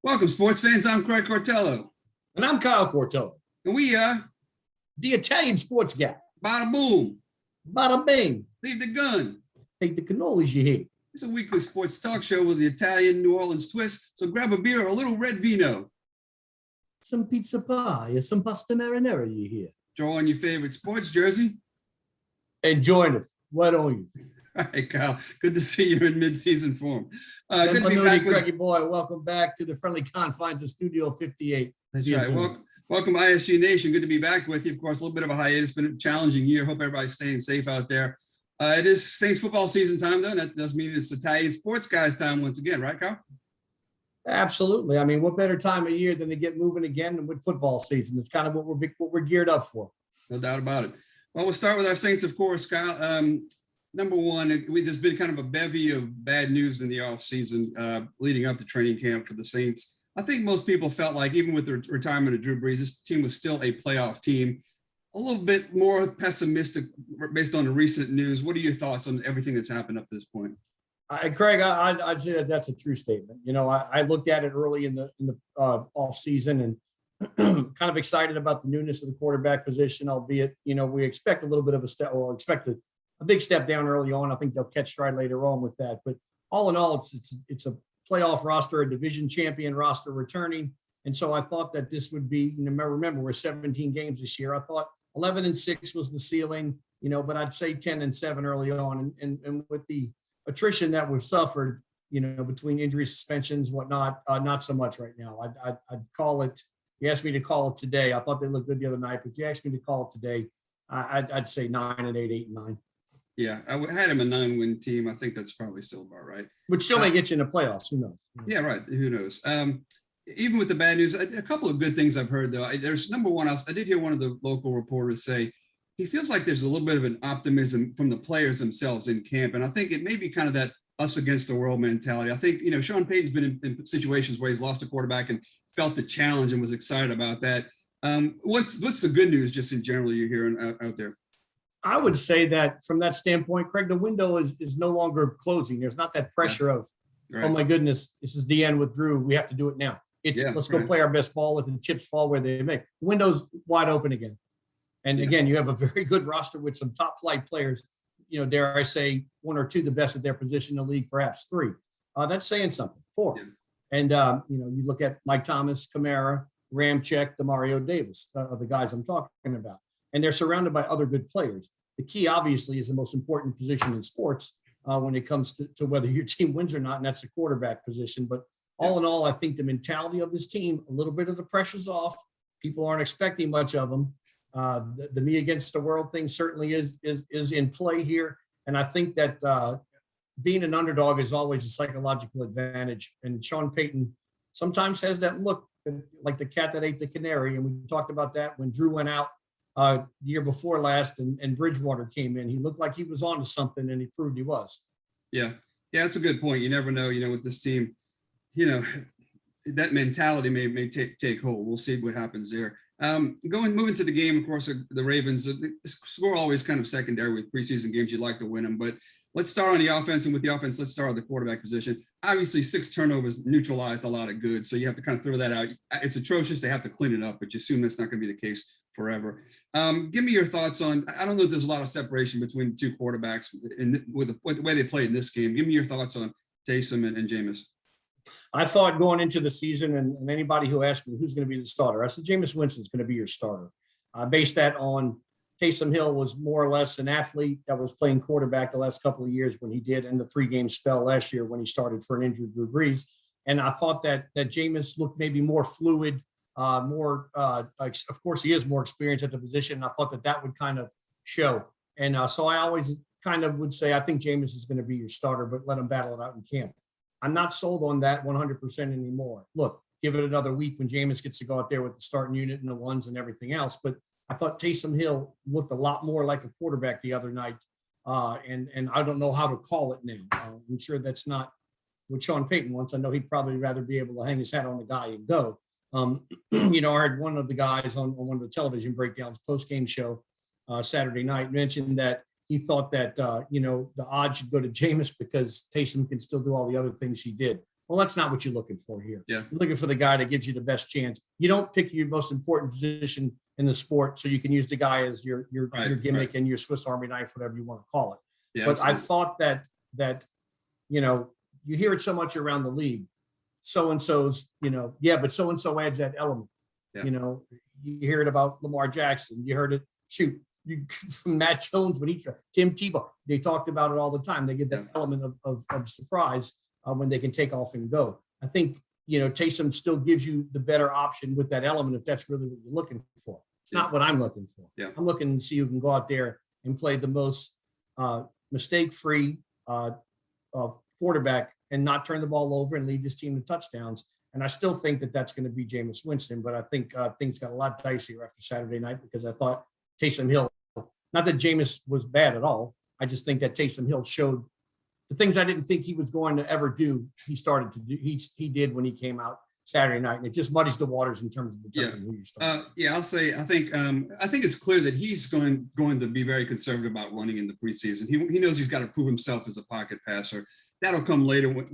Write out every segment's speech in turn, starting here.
Welcome, sports fans. I'm Craig Cortello. And I'm Kyle Cortello. And we are the Italian sports guy. Bada-Boom. Bada-Bing. Leave the gun. Take the cannolis you hate. It's a weekly sports talk show with the Italian New Orleans twist. So grab a beer or a little red vino. Some pizza pie or some pasta marinara you hear. Draw on your favorite sports jersey. And join us. Why don't you? All right, Kyle. Good to see you in mid-season form. Good to be back, Craigie boy. Welcome back to the friendly confines of Studio 58. That's right. Welcome, ISG Nation. Good to be back with you. Of course, a little bit of a hiatus. It's been a challenging year. Hope everybody's staying safe out there. It is Saints football season time, though. That does mean it's Italian sports guys time once again, right, Kyle? Absolutely. I mean, what better time of year than to get moving again with football season? It's kind of what we're geared up for. No doubt about it. Well, we'll start with our Saints, of course, Kyle. Number one, there's been kind of a bevy of bad news in the offseason leading up to training camp for the Saints. I think most people felt like even with the retirement of Drew Brees, this team was still a playoff team. A little bit more pessimistic based on the recent news. What are your thoughts on everything that's happened up to this point? Craig, I'd say that that's a true statement. You know, I looked at it early in the off season and kind of excited about the newness of the quarterback position, albeit, you know, we expect a little bit of a step or expect a big step down early on. I think they'll catch stride later on with that. But all in all, it's a playoff roster, a division champion roster returning. And so I thought that this would be, you know, remember we're 17 games this year. I thought 11-6 was the ceiling, you know, but I'd say 10-7 early on. And with the attrition that we've suffered, you know, between injury suspensions, whatnot, not so much right now. I'd call it, you asked me to call it today. I thought they looked good the other night, but if you asked me to call it today, I'd say 9-8, 8-9. Yeah, I had him a 9-win team. I think that's probably still about right. Which still may get you in the playoffs. Who knows? Yeah, right. Who knows? Even with the bad news, a couple of good things I've heard, though. There's number one, I did hear one of the local reporters say he feels like there's a little bit of an optimism from the players themselves in camp. And I think it may be kind of that us against the world mentality. I think, you know, Sean Payton's been in situations where he's lost a quarterback and felt the challenge and was excited about that. What's the good news just in general you're hearing out there? I would say that from that standpoint, Craig, the window is no longer closing. There's not that pressure of, right. Oh my goodness, this is the end with Drew. We have to do it now. Let's go play our best ball. If the chips fall where they may. The window's wide open again. And again, you have a very good roster with some top flight players. You know, dare I say, one or two the best at their position in the league, perhaps three. That's saying something. Four. Yeah. And you know, you look at Mike Thomas, Kamara, Ramczyk, Demario Davis, the guys I'm talking about. And they're surrounded by other good players. The key, obviously, is the most important position in sports when it comes to whether your team wins or not, and that's the quarterback position. But all in all, I think the mentality of this team, a little bit of the pressure's off. People aren't expecting much of them. The me against the world thing certainly is in play here. And I think that being an underdog is always a psychological advantage. And Sean Payton sometimes has that look like the cat that ate the canary. And we talked about that when Drew went out the year before last and Bridgewater came in. He looked like he was onto something, and he proved he was. Yeah, that's a good point. You never know, you know, with this team, you know, that mentality may take hold. We'll see what happens there. Moving to the game, of course, the Ravens, the score always kind of secondary with preseason games. You'd like to win them, but let's start on the offense. And with the offense, let's start on the quarterback position. Obviously, 6 turnovers neutralized a lot of good, so you have to kind of throw that out. It's atrocious. They have to clean it up, but you assume that's not going to be the case forever. Give me your thoughts on, I don't know if there's a lot of separation between the two quarterbacks with the way they played in this game. Give me your thoughts on Taysom and Jameis. I thought going into the season, and anybody who asked me who's going to be the starter, I said Jameis Winston's going to be your starter. I based that on Taysom Hill was more or less an athlete that was playing quarterback the last couple of years when he did, and the 3-game spell last year when he started for an injured Drew Brees. And I thought that Jameis looked maybe more fluid, of course, he is more experienced at the position. I thought that would kind of show. And so I always kind of would say, I think Jameis is going to be your starter, but let him battle it out in camp. I'm not sold on that 100% anymore. Look, give it another week when Jameis gets to go out there with the starting unit and the ones and everything else. But I thought Taysom Hill looked a lot more like a quarterback the other night. And I don't know how to call it now. I'm sure that's not what Sean Payton wants. I know he'd probably rather be able to hang his hat on the guy and go. You know, I heard one of the guys on one of the television breakdowns post-game show Saturday night mentioned that he thought that, you know, the odds should go to Jameis because Taysom can still do all the other things he did. Well, that's not what you're looking for here. Yeah. You're looking for the guy that gives you the best chance. You don't pick your most important position in the sport so you can use the guy as your gimmick and your Swiss Army knife, whatever you want to call it. Yeah, but absolutely. I thought that you hear it so much around the league. So-and-so's, but so-and-so adds that element. Yeah. You hear it about Lamar Jackson. You heard it, from Matt Jones, Tim Tebow. They talked about it all the time. They get that element of surprise when they can take off and go. I think, Taysom still gives you the better option with that element if that's really what you're looking for. It's not what I'm looking for. Yeah. I'm looking to see who can go out there and play the most mistake-free quarterback and not turn the ball over and lead this team to touchdowns. And I still think that that's going to be Jameis Winston, but I think things got a lot dicier after Saturday night because I thought Taysom Hill, not that Jameis was bad at all. I just think that Taysom Hill showed the things I didn't think he was going to ever do. He started to do. He did when he came out Saturday night, and it just muddies the waters in terms of who you're starting. I'll say I think it's clear that he's going to be very conservative about running in the preseason. He knows he's got to prove himself as a pocket passer. That'll come later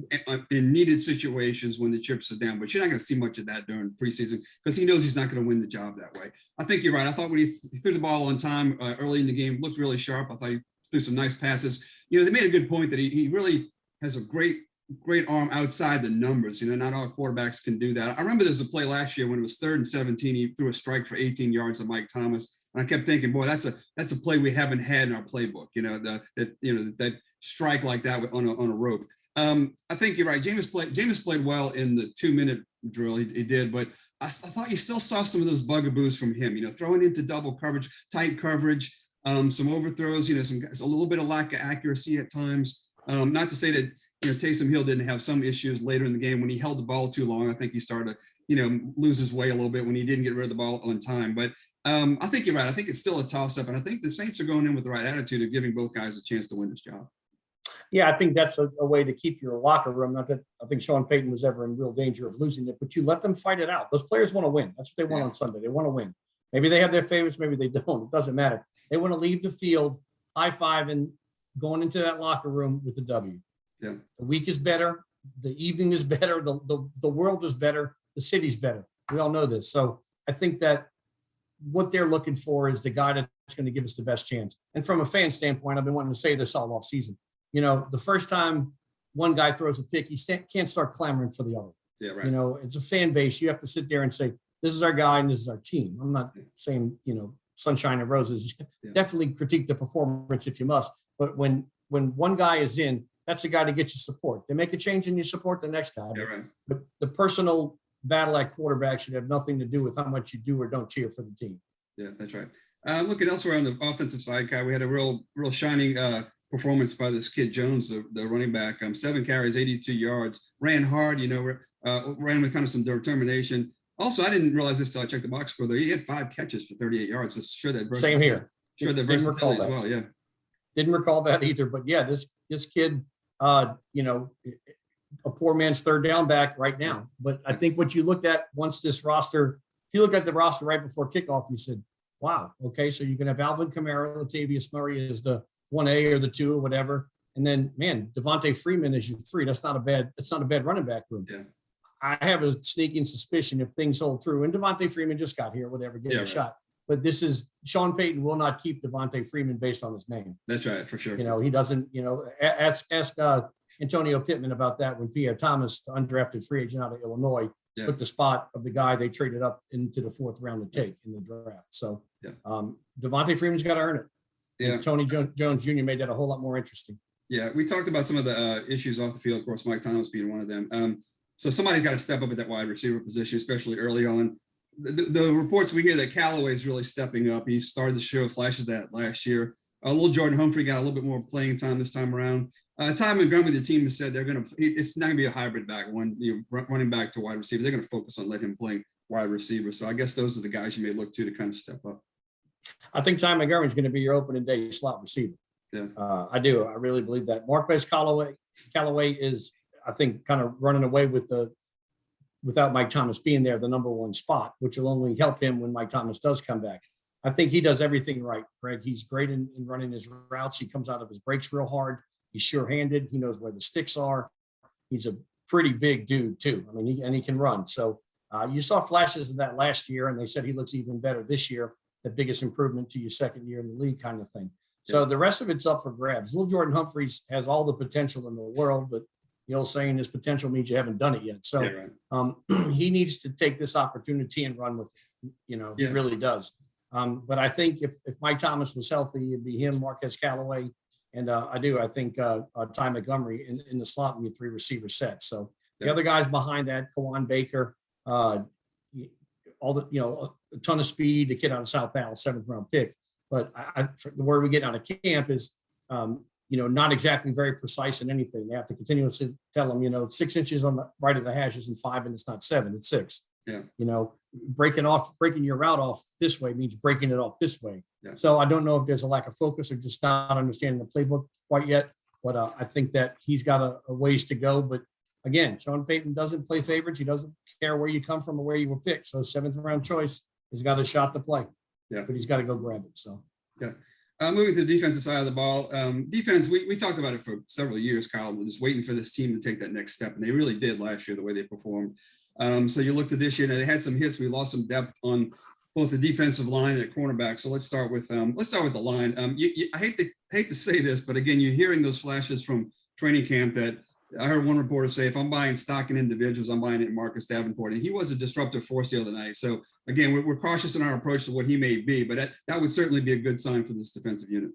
in needed situations when the chips are down, but you're not going to see much of that during preseason because he knows he's not going to win the job that way. I think you're right. I thought when he threw the ball on time early in the game, looked really sharp. I thought he threw some nice passes. They made a good point that he really has a great arm outside the numbers. Not all quarterbacks can do that. I remember there's a play last year when it was 3rd and 17. He threw a strike for 18 yards to Mike Thomas. And I kept thinking, boy, that's a play we haven't had in our playbook. That strike like that on a rope. I think you're right. Jameis played well in the 2-minute drill. He did, but I thought you still saw some of those bugaboos from him. Throwing into double coverage, tight coverage, some overthrows. A little bit of lack of accuracy at times. Not to say that Taysom Hill didn't have some issues later in the game when he held the ball too long. I think he started to lose his way a little bit when he didn't get rid of the ball on time. But I think you're right. I think it's still a toss-up, and I think the Saints are going in with the right attitude of giving both guys a chance to win this job. Yeah, I think that's a way to keep your locker room. Not that I think Sean Payton was ever in real danger of losing it, but you let them fight it out. Those players want to win. That's what they want on Sunday. They want to win. Maybe they have their favorites, maybe they don't. It doesn't matter. They want to leave the field high-fiving, going into that locker room with a W. Yeah. The week is better. The evening is better. The world is better. The city's better. We all know this. So I think that what they're looking for is the guy that's going to give us the best chance. And from a fan standpoint, I've been wanting to say this all off season. The first time one guy throws a pick, you can't start clamoring for the other. Yeah, right. It's a fan base. You have to sit there and say, this is our guy and this is our team. I'm not saying, sunshine and roses. Yeah. Definitely critique the performance if you must. But when one guy is in, that's the guy to get you support. They make a change and you support the next guy. Yeah, right. But the personal battle at quarterback should have nothing to do with how much you do or don't cheer for the team. Yeah, that's right. Looking elsewhere on the offensive side, Kai, we had a real shining performance by this kid Jones, the running back. 7 carries, 82 yards, ran hard, ran with kind of some determination. Also, I didn't realize this till I checked the box score, though. He had 5 catches for 38 yards. So sure that same here. Sure that versatility as well, yeah. Didn't recall that either, but yeah, this kid, a poor man's third down back right now. But I think what you looked at once this roster, if you looked at the roster right before kickoff, you said, wow, okay, so you're going to have Alvin Kamara, Latavius Murray as the 1A or the 2 or whatever. And then, man, Devontae Freeman is your 3. That's not a bad running back room. Yeah. I have a sneaking suspicion if things hold true, and Devontae Freeman just got here, whatever, get a shot. But this is Sean Payton will not keep Devontae Freeman based on his name. That's right, for sure. He doesn't, ask Antonio Pittman about that when Pierre Thomas, the undrafted free agent out of Illinois, took the spot of the guy they traded up into the 4th round to take in the draft. So Devontae Freeman's got to earn it. Yeah. And Tony Jones Jr. made that a whole lot more interesting. Yeah, we talked about some of the issues off the field, of course, Mike Thomas being one of them. So somebody's got to step up at that wide receiver position, especially early on. The reports we hear that Callaway's really stepping up. He started to show flashes of that last year. Little Jordan Humphrey got a little bit more playing time this time around. Ty Montgomery, the team has said it's not going to be a hybrid back, running back to wide receiver. They're going to focus on letting him play wide receiver. So I guess those are the guys you may look to kind of step up. I think Ty Montgomery is going to be your opening day slot receiver. Yeah, I do. I really believe that. Marquez Callaway is, I think, kind of running away without Mike Thomas being there, the number 1 spot, which will only help him when Mike Thomas does come back. I think he does everything right, Greg. He's great in running his routes. He comes out of his breaks real hard. He's sure-handed. He knows where the sticks are. He's a pretty big dude too. I mean, he can run. So you saw flashes of that last year, and they said he looks even better this year. The biggest improvement to your second year in the league, kind of thing. So the rest of it's up for grabs. Little Jordan Humphreys has all the potential in the world, but the old saying is potential means you haven't done it yet. So he needs to take this opportunity and run with it. He really does. But I think if Mike Thomas was healthy, it'd be him, Marquez Callaway, and I think Ty Montgomery in the slot in your 3 receiver set. So the other guys behind that, Kawan Baker, all the a ton of speed. The kid out of South Al, 7th round pick. But the word we get out of camp is, not exactly very precise in anything. They have to continuously tell them, 6 inches on the right of the hash isn't 5, and it's not 7, it's 6. Yeah. Breaking your route off this way means breaking it off this way. Yeah. So I don't know if there's a lack of focus or just not understanding the playbook quite yet. But I think that he's got a ways to go. But again, Sean Payton doesn't play favorites. He doesn't care where you come from or where you were picked. So 7th round choice, he's got a shot to play. Yeah. But he's got to go grab it. So yeah. Moving to the defensive side of the ball, defense, we talked about it for several years, Kyle. We're just waiting for this team to take that next step. And they really did last year, the way they performed. So you looked at this year, and they had some hits. We lost some depth on both the defensive line and at cornerback. So let's start with the line. I hate to say this, but again, you're hearing those flashes from training camp that I heard one reporter say, if I'm buying stock in individuals, I'm buying it in Marcus Davenport. And he was a disruptive force the other night. So again, we're cautious in our approach to what he may be, but that would certainly be a good sign for this defensive unit.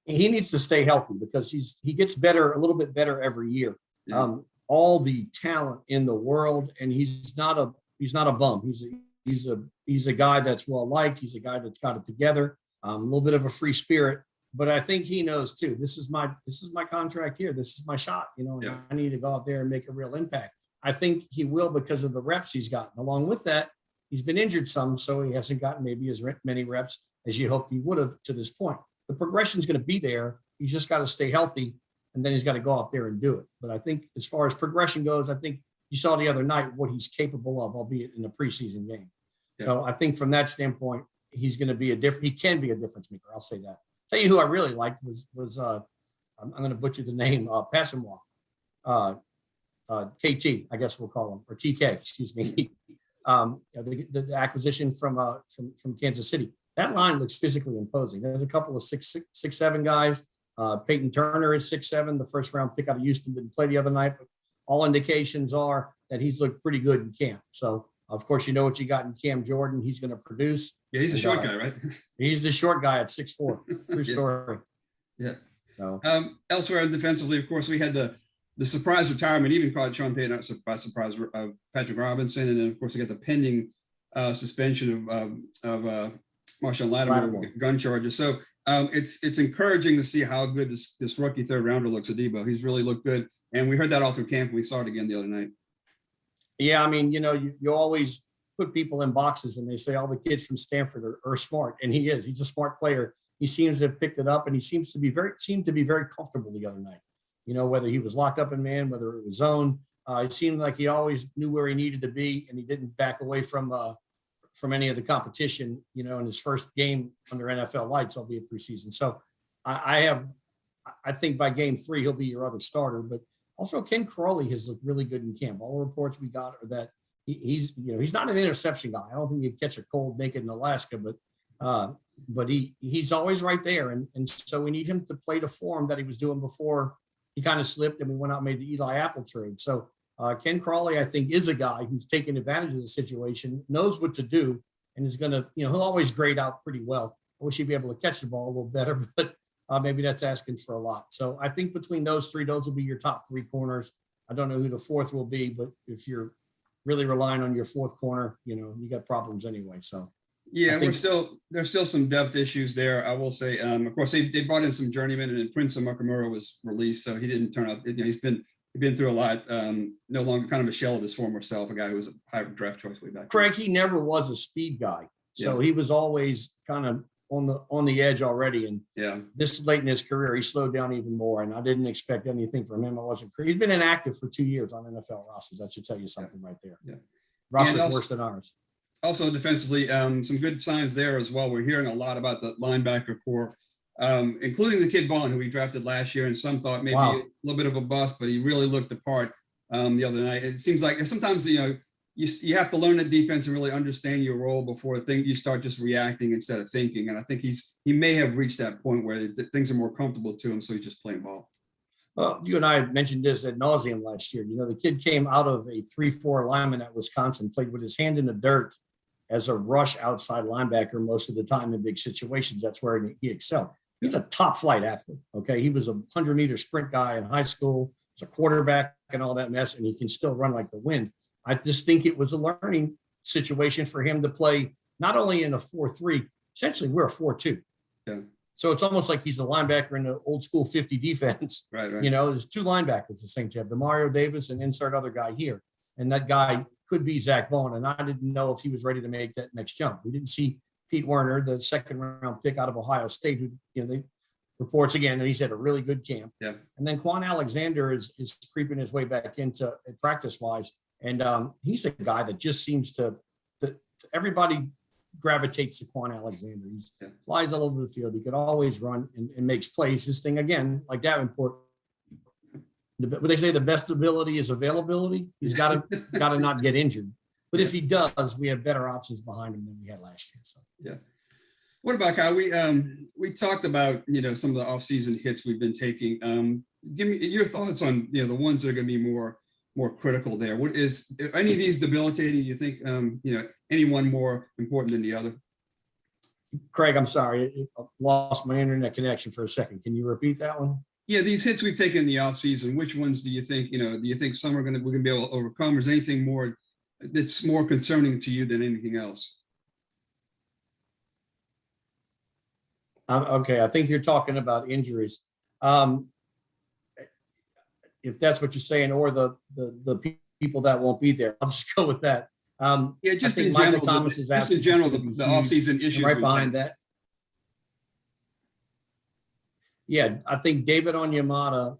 He needs to stay healthy because he gets better, a little bit better every year. Yeah. All the talent in the world, and he's not a bum. He's a guy that's well liked. He's a guy that's got it together. A little bit of a free spirit, but I think he knows too. This is my contract here. This is my shot. And I need to go out there and make a real impact. I think he will because of the reps he's gotten. Along with that, he's been injured some, so he hasn't gotten maybe as many reps as you hoped he would have to this point. The progression is going to be there. He's just got to stay healthy. And then he's got to go out there and do it. But I think as far as progression goes, I think you saw the other night what he's capable of, albeit in a preseason game. Yeah. So I think from that standpoint, he's going to be he can be a difference maker. I'll say that. Tell you who I really liked was I'm going to butcher the name, Passamoir, KT, I guess we'll call him, or TK, excuse me. The acquisition from Kansas City. That line looks physically imposing. There's a couple of 6'7" guys. Peyton Turner is 6'7", the 1st round pick out of Houston, didn't play the other night, but all indications are that he's looked pretty good in camp. So, of course, you know what you got in Cam Jordan. He's going to produce. Yeah, he's a short guy, right? He's the short guy at 6'4". True story. Yeah. So. Elsewhere defensively, of course, we had the surprise retirement, even caught Sean Payton out by surprise, Patrick Robinson. And then, of course, we got the pending suspension of Marshawn Lattimore gun charges. So, it's encouraging to see how good this rookie 3rd rounder looks, Adebo. He's really looked good. And we heard that all through camp. We saw it again the other night. Yeah, I mean, you always put people in boxes and they say all the kids from Stanford are smart. And he is. He's a smart player. He seems to have picked it up, and he seemed to be very comfortable the other night. Whether he was locked up in man, whether it was zone. It seemed like he always knew where he needed to be, and he didn't back away from any of the competition, in his first game under NFL lights, albeit preseason. So I think by game 3, he'll be your other starter, but also Ken Crawley has looked really good in camp. All the reports we got are that he's not an interception guy. I don't think he'd catch a cold naked in Alaska, but he's always right there. And so we need him to play the form that he was doing before he kind of slipped and we went out and made the Eli Apple trade. So Ken Crawley, I think, is a guy who's taking advantage of the situation, knows what to do, and is going to, he'll always grade out pretty well. I wish he'd be able to catch the ball a little better, but maybe that's asking for a lot. So I think between those 3, those will be your top 3 corners. I don't know who the 4th will be, but if you're really relying on your 4th corner, you got problems anyway. So yeah, there's still some depth issues there. I will say, of course, they brought in some journeymen, and then Prince Amukamura was released, so he didn't turn out. He's been through a lot. No longer kind of a shell of his former self, a guy who was a high draft choice way back. Craig, he never was a speed guy, so he was always kind of on the edge already. And this late in his career, he slowed down even more. And I didn't expect anything from him. He's been inactive for 2 years on NFL rosters. That should tell you something right there. Yeah, rosters worse than ours. Also defensively, some good signs there as well. We're hearing a lot about the linebacker core, including the kid Vaughn, who we drafted last year, and some thought maybe a little bit of a bust, but he really looked the part. the other night. It seems like sometimes, you have to learn the defense and really understand your role before you start just reacting instead of thinking. And I think he may have reached that point where things are more comfortable to him, so he's just playing ball. Well, you and I mentioned this ad nauseum last year. The kid came out of a 3-4 lineman at Wisconsin, played with his hand in the dirt as a rush outside linebacker most of the time in big situations. That's where he excelled. He's a top flight athlete. Okay. He was a 100-meter sprint guy in high school, was a quarterback and all that mess, and he can still run like the wind. I just think it was a learning situation for him to play not only in a 4-3, essentially we're a 4-2. Yeah. So it's almost like he's a linebacker in the old school 50 defense. Right. There's two linebackers the Saints have, Demario Davis and insert other guy here. And that guy could be Zach Bone. And I didn't know if he was ready to make that next jump. We didn't see Pete Werner, the second-round pick out of Ohio State, who, they reports again, and he's had a really good camp. Yeah. And then Quan Alexander is creeping his way back into practice-wise. And he's a guy that just seems to everybody gravitates to Quan Alexander. He flies all over the field. He could always run and makes plays. His thing, again, like Davenport, what they say, the best ability is availability. He's got to not get injured. But if he does, we have better options behind him than we had last year. So yeah. What about Kyle? We talked about some of the offseason hits we've been taking. Give me your thoughts on the ones that are going to be more critical there. What is any of these debilitating? You think any one more important than the other? Craig, I'm sorry, I lost my internet connection for a second. Can you repeat that one? Yeah, these hits we've taken in the offseason, which ones do you think do you think some we're going to be able to overcome? Or is anything more that's more concerning to you than anything else? Okay, I think you're talking about injuries. If that's what you're saying, or the people that won't be there, I'll just go with that. Yeah, just in Michael general, Thomas is just in general, the offseason issues right behind that. Yeah, I think David Onyemata,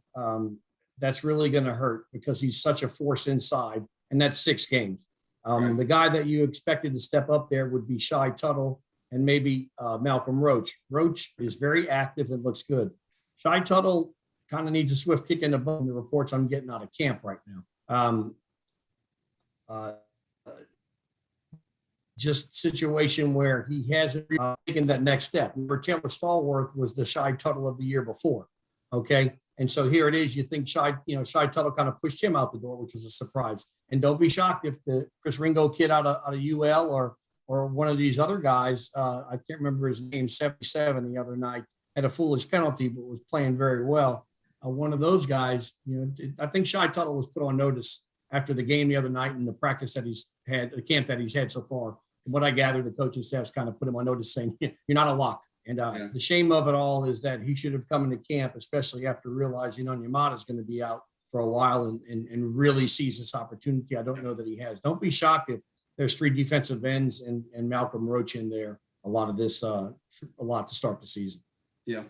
that's really going to hurt because he's such a force inside, and that's 6 games. Right. The guy that you expected to step up there would be Shai Tuttle and maybe Malcolm Roach. Roach is very active and looks good. Shai Tuttle kind of needs a swift kick in the butt in the reports I'm getting out of camp right now. Just situation where he hasn't taken that next step. Remember, Taylor Stallworth was the Shai Tuttle of the year before. Okay. And so here it is. You think Shai Tuttle kind of pushed him out the door, which was a surprise. And don't be shocked if the Chris Ringo kid out of UL or one of these other guys, I can't remember his name, 77 the other night, had a foolish penalty, but was playing very well. One of those guys, I think Shai Tuttle was put on notice after the game the other night in the practice that he's had, the camp that he's had so far. From what I gather, the coaching staff's kind of put him on notice saying, you're not a lock. And the shame of it all is that he should have come into camp, especially after realizing Onyemata is going to be out for a while and really sees this opportunity. I don't know that he has. Don't be shocked if there's 3 defensive ends and Malcolm Roach in there. A lot to start the season. Yeah.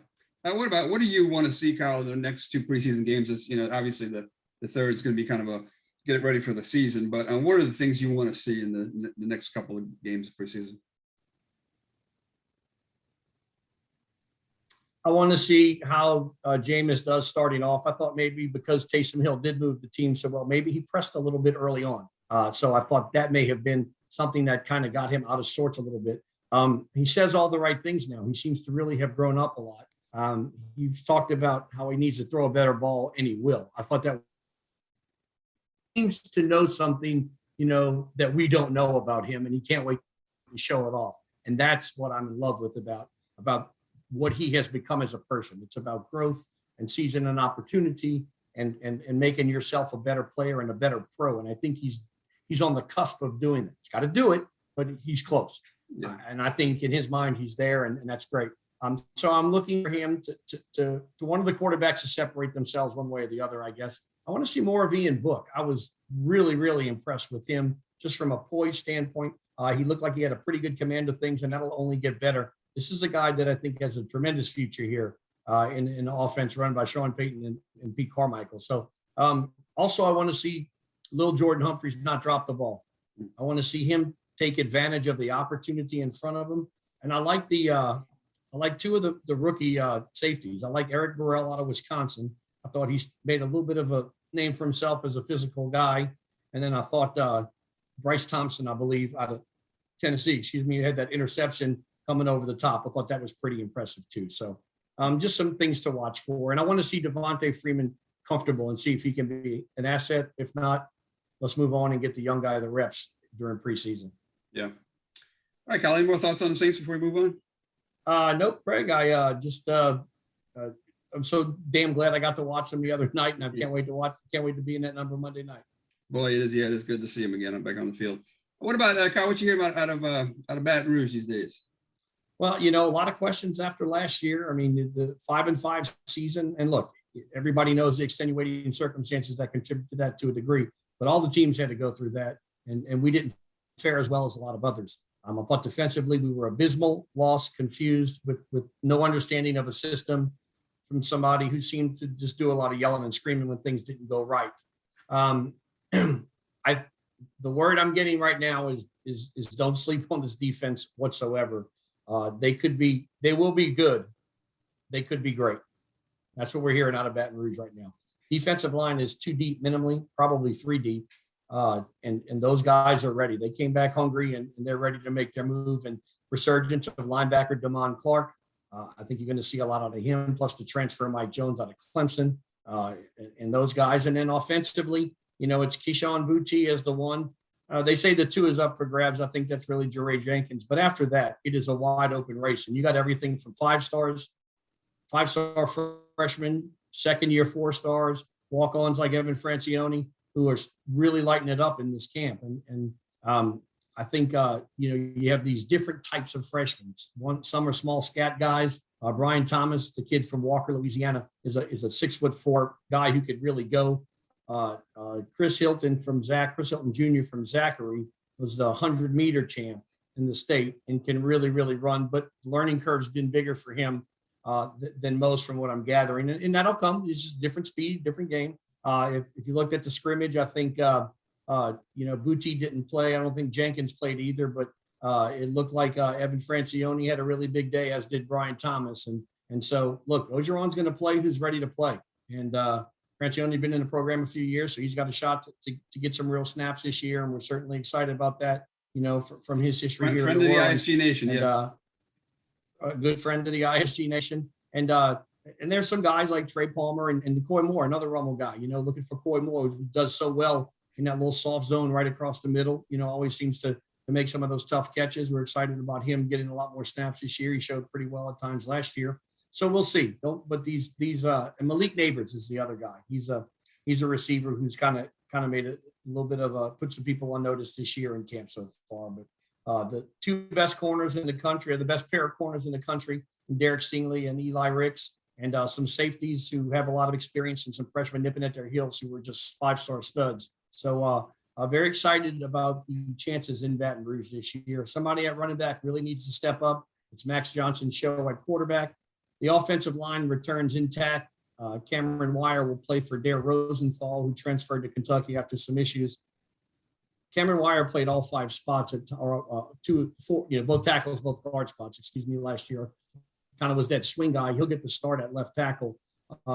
What do you want to see, Kyle, in the next 2 preseason games? Is obviously the third is going to be kind of a get it ready for the season, but what are the things you want to see in the next couple of games of preseason? I want to see how Jameis does starting off. I thought maybe because Taysom Hill did move the team so well, maybe he pressed a little bit early on. So I thought that may have been something that kind of got him out of sorts a little bit. He says all the right things now. He seems to really have grown up a lot. You've talked about how he needs to throw a better ball, and he will. I thought that seems to know something, that we don't know about him, and he can't wait to show it off. And that's what I'm in love with about what he has become as a person. It's about growth and seizing an opportunity and making yourself a better player and a better pro. And I think he's on the cusp of doing it. He's got to do it, but he's close. Yeah. And I think in his mind, he's there, and that's great. So I'm looking for him to one of the quarterbacks to separate themselves one way or the other, I guess. I want to see more of Ian Book. I was really, really impressed with him just from a poise standpoint. He looked like he had a pretty good command of things, and that'll only get better. This is a guy that I think has a tremendous future here in an offense run by Sean Payton and Pete Carmichael. So also I want to see Lil Jordan Humphreys not drop the ball. I want to see him take advantage of the opportunity in front of him. And I like 2 of the rookie safeties. I like Eric Burrell out of Wisconsin. I thought he's made a little bit of name for himself as a physical guy. And then I thought Bryce Thompson, I believe, out of Tennessee, had that interception coming over the top. I thought that was pretty impressive too. So just some things to watch for. And I want to see Devontae Freeman comfortable and see if he can be an asset. If not, let's move on and get the young guy the reps during preseason. Yeah. All right, Kyle, any more thoughts on the Saints before we move on? Nope, Greg. I'm so damn glad I got to watch them the other night, and I can't wait to be in that number Monday night. Boy, it is. Yeah, it is good to see him again. I'm back on the field. What about Kyle? What you hear about out of Baton Rouge these days? Well, a lot of questions after last year. I mean, the 5-5 season, and look, everybody knows the extenuating circumstances that contribute to that to a degree, but all the teams had to go through that, and we didn't fare as well as a lot of others. I thought defensively we were abysmal, lost, confused, with no understanding of a system from somebody who seemed to just do a lot of yelling and screaming when things didn't go right. The word I'm getting right now is don't sleep on this defense whatsoever. They will be good. They could be great. That's what we're hearing out of Baton Rouge right now. Defensive line is 2 deep minimally, probably 3 deep. And those guys are ready. They came back hungry and they're ready to make their move. And resurgence of linebacker Damon Clark. I think you're going to see a lot out of him, plus the transfer of Mike Jones out of Clemson and those guys. And then offensively, it's Keyshawn Boutte as the one. They say the 2 is up for grabs. I think that's really Jeray Jenkins. But after that, it is a wide open race. And you got everything from 5-star freshmen, second-year 4-stars, walk-ons like Evan Francione, who are really lighting it up in this camp. And I think, you have these different types of freshmen. Some are small scat guys. Brian Thomas, the kid from Walker, Louisiana, is a 6'4" guy who could really go. Chris Hilton Jr. from Zachary was the 100-meter champ in the state and can really, really run. But the learning curve's been bigger for him than most from what I'm gathering. And that'll come. It's just different speed, different game. If you looked at the scrimmage, I think, Boutte didn't play. I don't think Jenkins played either, but it looked like Evan Francione had a really big day, as did Brian Thomas. And so, look, Ogeron's going to play who's ready to play. And Francione been in the program a few years, so he's got a shot to get some real snaps this year, and we're certainly excited about that, from his history here. Friend of the ISG Nation, a good friend of the ISG Nation. And there's some guys like Trey Palmer and Coy Moore, another Rummel guy, looking for Coy Moore, who does so well in that little soft zone right across the middle, always seems to make some of those tough catches. We're excited about him getting a lot more snaps this year. He showed pretty well at times last year. So we'll see. But these and Malik Neighbors is the other guy. He's a receiver who's kind of made a little bit of put some people on notice this year in camp so far. But the 2 best corners in the country, or the best pair of corners in the country, Derek Stingley and Eli Ricks, and some safeties who have a lot of experience, and some freshmen nipping at their heels who were just 5-star studs. So very excited about the chances in Baton Rouge this year. Somebody at running back really needs to step up. It's Max Johnson's show at quarterback. The offensive line returns intact. Cameron Wire will play for Dare Rosenthal, who transferred to Kentucky after some issues. Cameron Wire played all 5 spots at 2, 4, both tackles, both guard spots, last year. Kind of was that swing guy. He'll get the start at left tackle.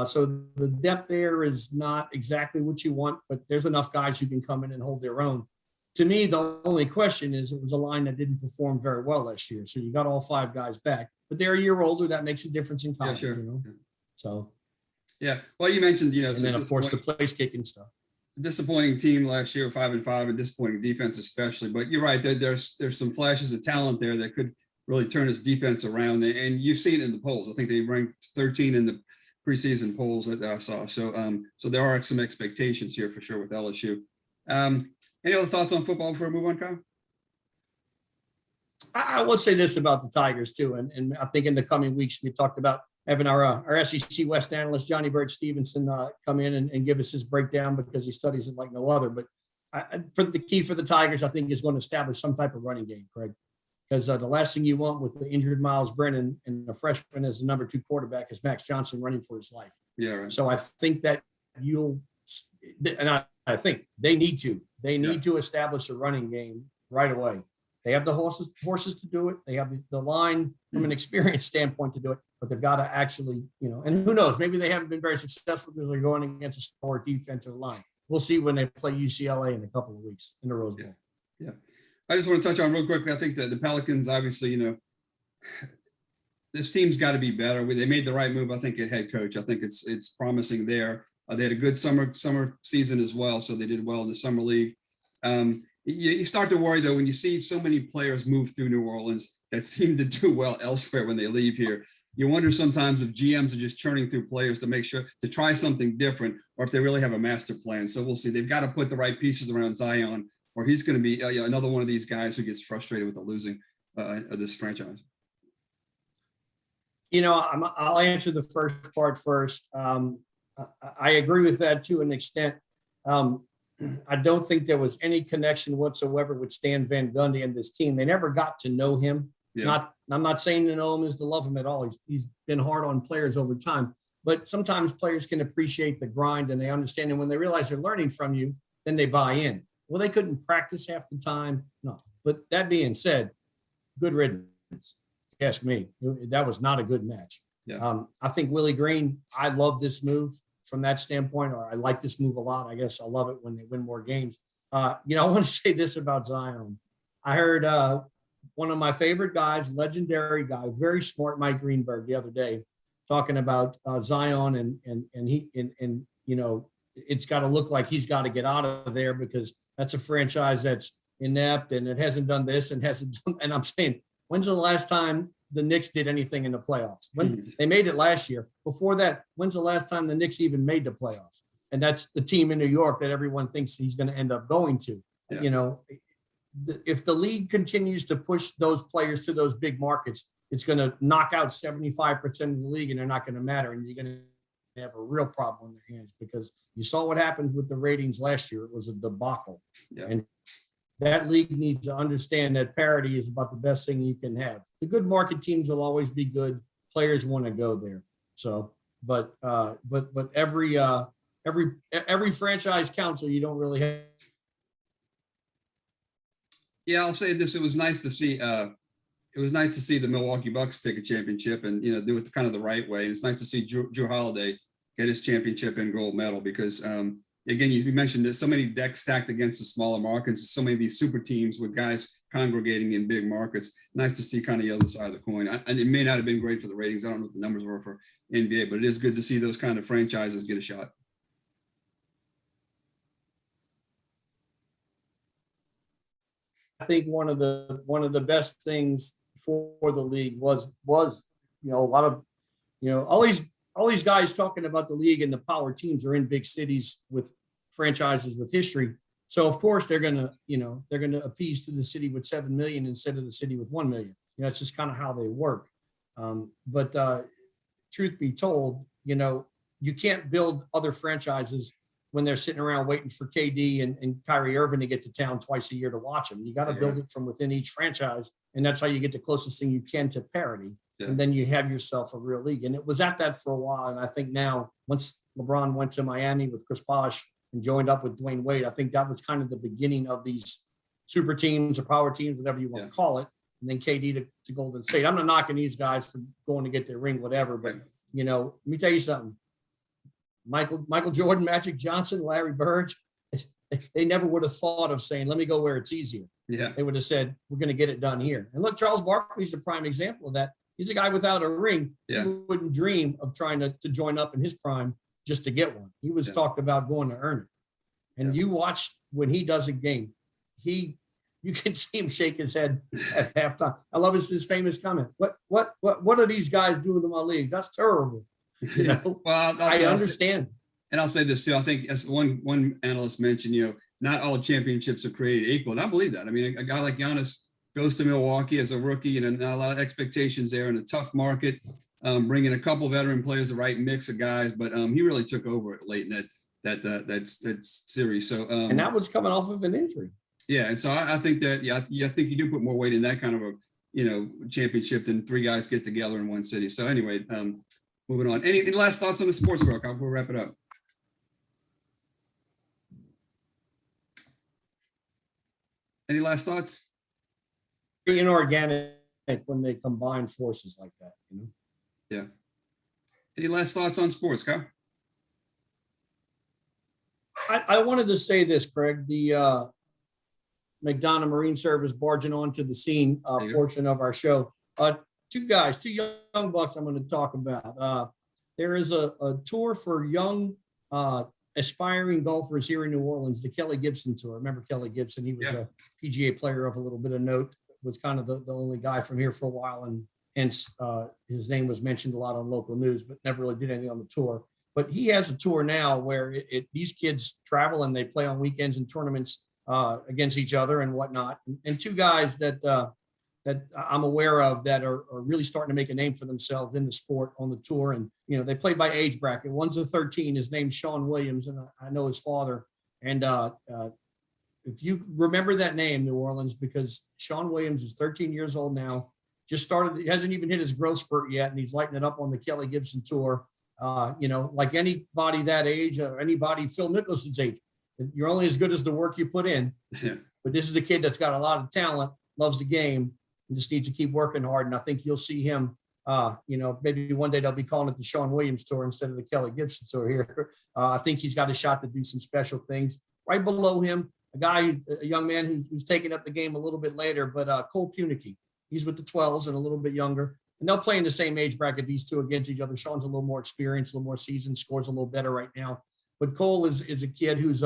So the depth there is not exactly what you want, but there's enough guys who can come in and hold their own. To me, the only question is it was a line that didn't perform very well last year. So you got all 5 guys back, but they're a year older. That makes a difference in college, Yeah. So. Yeah. Well, you mentioned, and then of course the place kicking stuff. Disappointing team last year, 5-5, and disappointing defense especially. But you're right. There's some flashes of talent there that could really turn his defense around. And you see it in the polls. I think they ranked 13 in the preseason polls that I saw. So there are some expectations here for sure with LSU. Any other thoughts on football before we move on, Kyle? I will say this about the Tigers too, and I think in the coming weeks we talked about having our SEC West analyst Johnny Bird Stevenson come in and give us his breakdown, because he studies it like no other. But for the key for the Tigers, I think, is going to establish some type of running game, Craig, because the last thing you want with the injured Miles Brennan and the freshman as the number 2 quarterback is Max Johnson running for his life. Yeah. Right. So I think that I think they need to establish a running game right away. They have the horses to do it. They have the line from an experience standpoint to do it, but they've got to actually, and who knows, maybe they haven't been very successful because they're going against a star defensive line. We'll see when they play UCLA in a couple of weeks in the Rose Bowl. Yeah. I just want to touch on real quickly. I think that the Pelicans, obviously, this team's got to be better. They made the right move, I think, at head coach. I think it's promising there. They had a good summer season as well, so they did well in the summer league. You start to worry, though, when you see so many players move through New Orleans that seem to do well elsewhere when they leave here. You wonder sometimes if GMs are just churning through players to make sure to try something different, or if they really have a master plan. So we'll see. They've got to put the right pieces around Zion, or he's going to be another one of these guys who gets frustrated with the losing of this franchise. I'll answer the first part first. I agree with that to an extent. I don't think there was any connection whatsoever with Stan Van Gundy and this team. They never got to know him. Yeah. I'm not saying to know him is to love him at all. He's been hard on players over time. But sometimes players can appreciate the grind and they understand. And when they realize they're learning from you, then they buy in. Well, they couldn't practice half the time. No. But that being said, good riddance. Ask me. That was not a good match. Yeah. I think Willie Green, I love this move from that standpoint, or I like this move a lot. I guess I love it when they win more games. I want to say this about Zion. I heard one of my favorite guys, legendary guy, very smart, Mike Greenberg, the other day, talking about Zion and it's got to look like he's got to get out of there because that's a franchise that's inept and it hasn't done this and hasn't done. And I'm saying, when's the last time the Knicks did anything in the playoffs? When they made it last year. Before that, when's the last time the Knicks even made the playoffs? And that's the team in New York that everyone thinks he's going to end up going to. Yeah. If the league continues to push those players to those big markets, it's going to knock out 75% of the league and they're not going to matter. And you're going to have a real problem in their hands because you saw what happened with the ratings last year. It was a debacle. Yeah. And that league needs to understand that parity is about the best thing you can have. The good market teams will always be good. Players want to go there. So, but every franchise counts, so you don't really have. Yeah, I'll say this. It was nice to see. It was nice to see the Milwaukee Bucks take a championship and do it kind of the right way. And it's nice to see Drew Holiday get his championship and gold medal because. Again, you mentioned there's so many decks stacked against the smaller markets, so many of these super teams with guys congregating in big markets. Nice to see kind of the other side of the coin. And it may not have been great for the ratings. I don't know what the numbers were for NBA, but it is good to see those kind of franchises get a shot. I think one of the best things for the league was a lot of all these guys talking about the league and the power teams are in big cities with franchises with history. So of course they're going to appease to the city with 7 million instead of the city with 1 million. It's just kind of how they work. But truth be told, you can't build other franchises when they're sitting around waiting for KD and Kyrie Irving to get to town twice a year to watch them. You got to build it from within each franchise. And that's how you get the closest thing you can to parity. Yeah. And then you have yourself a real league. And it was at that for a while. And I think now, once LeBron went to Miami with Chris Bosh and joined up with Dwayne Wade, I think that was kind of the beginning of these super teams or power teams, whatever you want to call it. And then KD to Golden State. I'm not knocking these guys for going to get their ring, whatever. But, let me tell you something. Michael Jordan, Magic Johnson, Larry Bird, they never would have thought of saying, let me go where it's easier. Yeah. They would have said, we're going to get it done here. And look, Charles Barkley's a prime example of that. He's a guy without a ring. Yeah. He wouldn't dream of trying to join up in his prime just to get one. He was talked about going to earn it. And you watch when he does a game, you can see him shake his head at halftime. I love his famous comment. What are these guys doing to my league? That's terrible. Well, I understand. And I'll say this too. I think as one analyst mentioned, not all championships are created equal. And I believe that. I mean, a guy like Giannis goes to Milwaukee as a rookie and not a lot of expectations there in a tough market, bringing a couple veteran players, the right mix of guys, but he really took over late in that series. So and that was coming off of an injury. Yeah, and so I think that I think you do put more weight in that kind of a championship than three guys get together in one city. So anyway, moving on. Any last thoughts on the sports book before we wrap it up? Any last thoughts? inorganic when they combine forces like that. Yeah. Any last thoughts on sports, Kyle? I wanted to say this, Craig. The McDonough Marine Service barging onto the scene portion of our show. Two young bucks I'm going to talk about. There is a tour for young aspiring golfers here in New Orleans, the Kelly Gibson Tour. Remember Kelly Gibson? He was a PGA player of a little bit of note, was kind of the only guy from here for a while, and hence his name was mentioned a lot on local news, but never really did anything on the tour. But he has a tour now where these kids travel and they play on weekends and tournaments against each other and whatnot. And two guys that I'm aware of that are really starting to make a name for themselves in the sport on the tour. And, they play by age bracket. One's a 13, his name's Sean Williams, and I know his father. And if you remember that name, New Orleans, because Sean Williams is 13 years old now, just started, he hasn't even hit his growth spurt yet, and he's lighting it up on the Kelly Gibson Tour. Like anybody that age or anybody Phil Mickelson's age, you're only as good as the work you put in. Yeah. But this is a kid that's got a lot of talent, loves the game, and just needs to keep working hard. And I think you'll see him, maybe one day they'll be calling it the Sean Williams Tour instead of the Kelly Gibson Tour here. I think he's got a shot to do some special things. Right below him, a young man who's taking up the game a little bit later, but Cole Punicky. He's with the 12s and a little bit younger. And they'll play in the same age bracket, these two against each other. Sean's a little more experienced, a little more seasoned, scores a little better right now. But Cole is a kid who's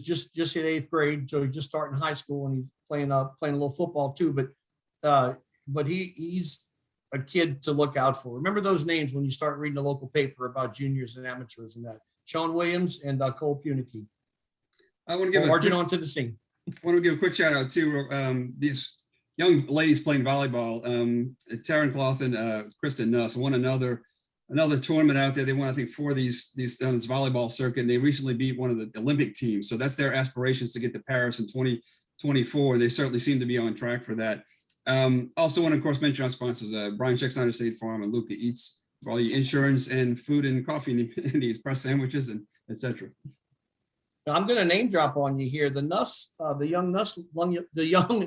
just hit 8th grade, so he's just starting high school, and he's playing a little football too. But he's a kid to look out for. Remember those names when you start reading the local paper about juniors and amateurs and that. Sean Williams and Cole Punicky. I want to give marching onto the scene. I want to give a quick shout out to these young ladies playing volleyball. Taryn Cloth and Kristen Nuss won another tournament out there. They won, I think, 4 of these on this volleyball circuit, and they recently beat one of the Olympic teams. So that's their aspirations to get to Paris in 2024. They certainly seem to be on track for that. Also want to, of course, mention our sponsors, Brian Check Snyder State Farm and Luca Eats for all your insurance and food and coffee needs, press sandwiches, and etc. I'm going to name drop on you here. The young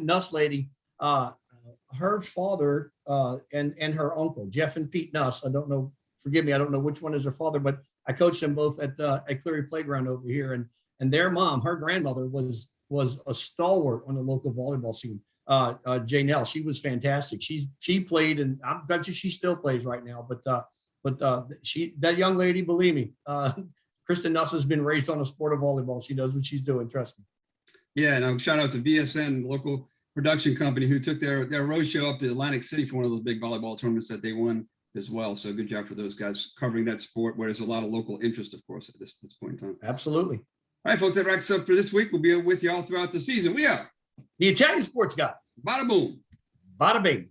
Nuss lady, her father and her uncle, Jeff and Pete Nuss. I don't know. Forgive me. I don't know which one is her father, but I coached them both at Cleary Playground over here. And their mom, her grandmother, was a stalwart on the local volleyball scene. Janelle, she was fantastic. She played, and I bet you she still plays right now. But that young lady, believe me, Kristen Nuss has been raised on a sport of volleyball. She knows what she's doing. Trust me. Yeah, and shout out to VSN, local production company, who took their road show up to Atlantic City for one of those big volleyball tournaments that they won as well. So good job for those guys covering that sport where there's a lot of local interest, of course, at this point in time. Absolutely. All right, folks, that wraps up for this week. We'll be with you all throughout the season. We are the Italian Sports Guys. Bada-Boom. Bada-Bing.